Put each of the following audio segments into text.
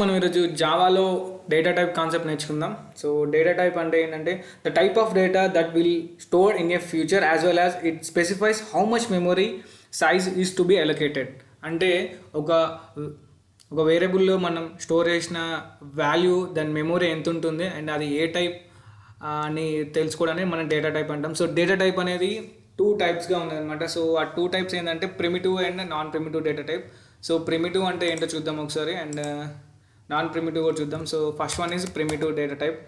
మనం ఈరోజు జావాలో data type concept నేర్చుకుందాం. సో డేటా టైప్ అంటే ఏంటంటే the type of data that will store in a future as well as it specifies how much memory size is to be allocated. అంటే ఒక ఒక వేరియబుల్లో మనం store చేసిన వాల్యూ దాని memory ఎంత ఉంటుంది అండ్ అది ఏ టైప్ అని తెలుసుకోవడానికి మనం డేటా టైప్ అంటాం. సో డేటా టైప్ అనేది టూ టైప్స్గా ఉందన్నమాట. సో ఆ టూ టైప్స్ ఏంటంటే primitive and non primitive data type. So primitive అంటే ఏంటో చూద్దాం ఒకసారి, అండ్ నాన్ ప్రిమిటివ్ కూడా చూద్దాం. So first one is primitive data type.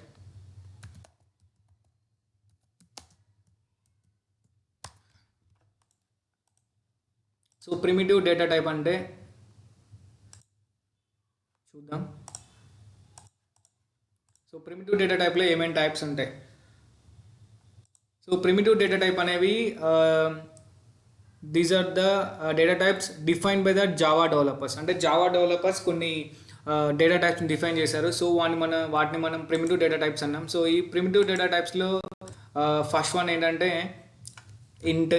So primitive data type అంటే చూద్దాం. సో ప్రిమిటివ్ డేటా టైప్లో ఏమేమి టైప్స్ ఉంటాయి. సో ప్రిమిటివ్ డేటా టైప్ అనేవి these are the data types defined by the Java developers. అంటే Java developers కొన్ని data టైప్స్ని define చేశారు. సో వాటిని మనం ప్రిమిటివ్ డేటా టైప్స్ అన్నాం. సో ఈ ప్రిమిటివ్ డేటా టైప్స్లో ఫస్ట్ వన్ ఏంటంటే int,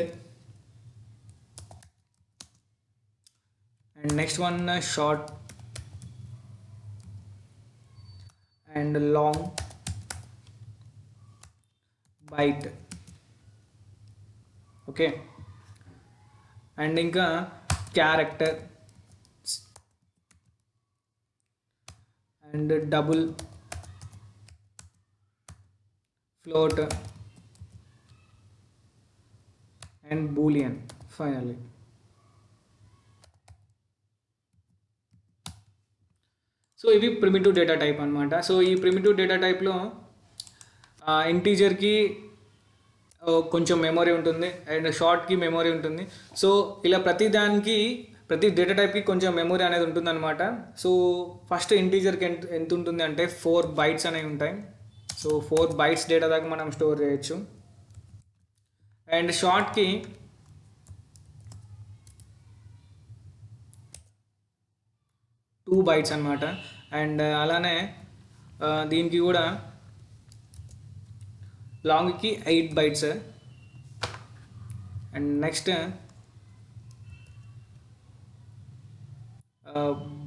and next one short and long, byte. Okay, and ఇంకా character and double, float and boolean finally. So ఇవి ప్రిమిటివ్ డేటా టైప్ అనమాట. సో ఈ ప్రిమిటివ్ డేటా టైప్లో ఇంటీజర్కి కొంచెం మెమొరీ ఉంటుంది అండ్ షార్ట్కి మెమొరీ ఉంటుంది. సో ఇలా ప్రతి డేటా టైప్కి కొంచెం మెమొరీ అనేది ఉంటుందన్నమాట. సో ఫస్ట్ ఇంటీజర్కి ఎంత ఉంటుంది అంటే 4 bytes అనేవి ఉంటాయి. సో 4 bytes డేటా దాకా మనం స్టోర్ చేయొచ్చు. అండ్ షార్ట్కి 2 bytes అనమాట. అండ్ అలానే దీనికి కూడా లాంగ్కి 8 bytes. అండ్ నెక్స్ట్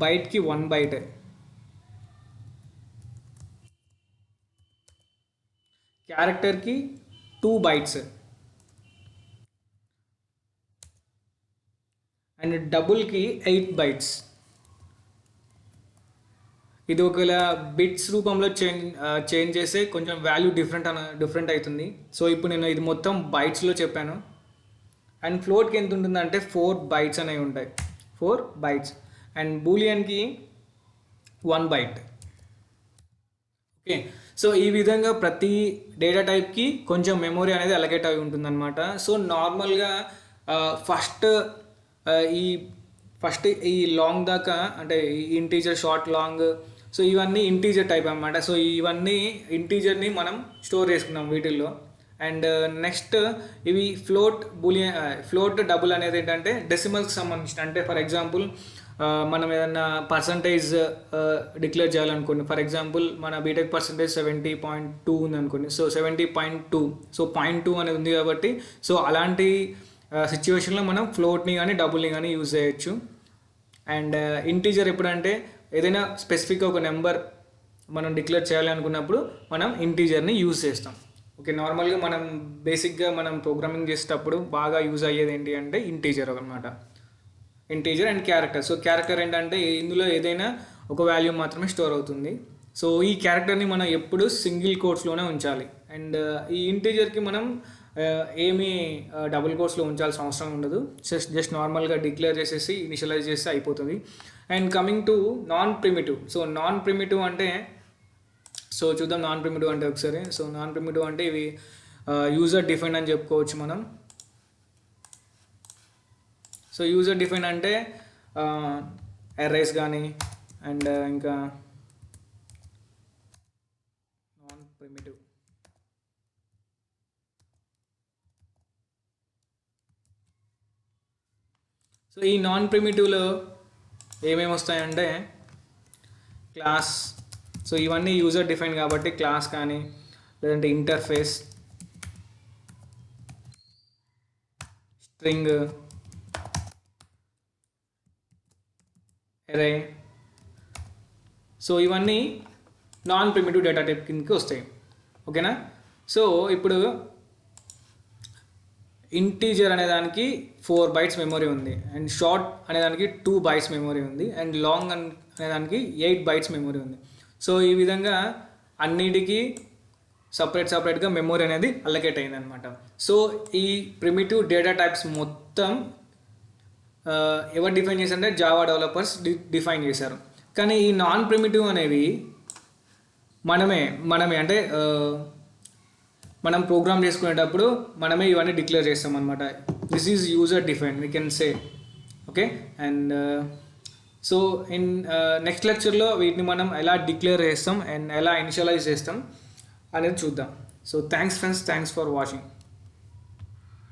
బైట్కి 1 byte. క్యారెక్టర్కి 2 bytes. And డబుల్కి 8 bytes. ఇది ఒకవేళ బిట్స్ రూపంలో చేంజ్ చేస్తే కొంచెం వాల్యూ డిఫరెంట్ అవుతుంది. సో ఇప్పుడు నేను ఇది మొత్తం బైట్స్లో చెప్పాను. అండ్ ఫ్లోట్కి ఎంత ఉంటుందంటే 4 bytes అనేవి ఉంటాయి, 4 bytes. అండ్ బూలియన్కి 1 byte. ఓకే, సో ఈ విధంగా ప్రతి డేటా టైప్కి కొంచెం మెమొరీ అనేది అలొకేట్ అయి ఉంటుందన్నమాట. సో నార్మల్గా ఫస్ట్ ఈ ఈ లాంగ్ దాకా అంటే ఇంటీజర్, షార్ట్, లాంగ్, సో ఇవన్నీ ఇంటీజర్ టైప్ అన్నమాట. సో ఇవన్నీ ఇంటీజర్ని మనం స్టోర్ చేసుకున్నాం వీటిల్లో. అండ్ నెక్స్ట్ ఇవి ఫ్లోట్ డబుల్ అనేది ఏంటంటే డెసిమల్స్కి సంబంధించిన. అంటే ఫర్ ఎగ్జాంపుల్ మనం ఏదన్నా పర్సంటేజ్ డిక్లేర్ చేయాలనుకోండి. ఫర్ ఎగ్జాంపుల్ మన బీటెక్ పర్సంటేజ్ 70.2 ఉంది అనుకోండి. సో 70.2, సో 0.2 అనేది ఉంది కాబట్టి సో అలాంటి సిచ్యువేషన్లో మనం ఫ్లోట్ని కానీ డబుల్ని కానీ యూజ్ చేయొచ్చు. అండ్ ఇంటీజర్ ఎప్పుడంటే ఏదైనా స్పెసిఫిక్గా ఒక నెంబర్ మనం డిక్లేర్ చేయాలి అనుకున్నప్పుడు మనం ఇంటీజర్ని యూజ్ చేస్తాం. ఓకే, నార్మల్గా మనం బేసిక్గా మనం ప్రోగ్రామింగ్ చేసేటప్పుడు బాగా యూజ్ అయ్యేది ఏంటి అంటే ఇంటీజర్ అనమాట. Integer and character. So character ఏంటంటే ఇందులో ఏదైనా ఒక వాల్యూ మాత్రమే స్టోర్ అవుతుంది. సో ఈ క్యారెక్టర్ని మనం ఎప్పుడు సింగిల్ కోట్స్లోనే ఉంచాలి. అండ్ ఈ ఇంటీజర్కి మనం ఏమీ డబుల్ కోట్స్లో ఉంచాల్సిన అవసరం ఉండదు. జస్ట్ నార్మల్గా డిక్లేర్ చేసేసి ఇనిషియలైజ్ చేస్తే అయిపోతుంది. And coming to non primitive. So non primitive అంటే సో చూద్దాం నాన్ ప్రిమిటివ్ అంటే ఒకసారి. సో నాన్ ప్రిమిటివ్ అంటే ఇవి యూజర్ డిఫైన్డ్ అని చెప్పుకోవచ్చు మనం. సో యూజర్ డిఫైన్ అంటే ఎర్రేస్ కానీ అండ్ ఇంకా నాన్ ప్రిమిటివ్. సో ఈ నాన్ ప్రిమిటివ్లో ఏమేమి వస్తాయంటే క్లాస్. సో ఇవన్నీ యూజర్ డిఫైన్ కాబట్టి క్లాస్ కానీ లేదంటే ఇంటర్ఫేస్, స్ట్రింగ్, array, సో ఇవన్నీ నాన్ ప్రిమిటివ్ డేటా టైప్ కిందకి వస్తాయి. ఓకేనా. సో ఇప్పుడు ఇంటీజర్ అనేదానికి 4 bytes మెమరీ ఉంది, అండ్ షార్ట్ అనేదానికి 2 bytes మెమరీ ఉంది, అండ్ లాంగ్ అనేదానికి 8 bytes మెమరీ ఉంది. సో ఈ విధంగా అన్నిటికీ సపరేట్గా మెమరీ అనేది అలొకేట్ అయింది అనమాట. సో ఈ ప్రిమిటివ్ డేటా టైప్స్ మొత్తం ఎవరు డిఫైన్ చేశారంటే జావా డెవలపర్స్ డిఫైన్ చేశారు. కానీ ఈ నాన్ ప్రిమిటివ్ అనేవి మనమే అంటే మనం ప్రోగ్రామ్ చేసుకునేటప్పుడు మనమే ఇవన్నీ డిక్లేర్ చేస్తాం అనమాట. This is user define we can say. Okay. And so in next లెక్చర్లో వీటిని మనం ఎలా డిక్లేర్ చేస్తాం అండ్ ఎలా ఇనిషియలైజ్ చేస్తాం అనేది చూద్దాం. So thanks friends, thanks for watching.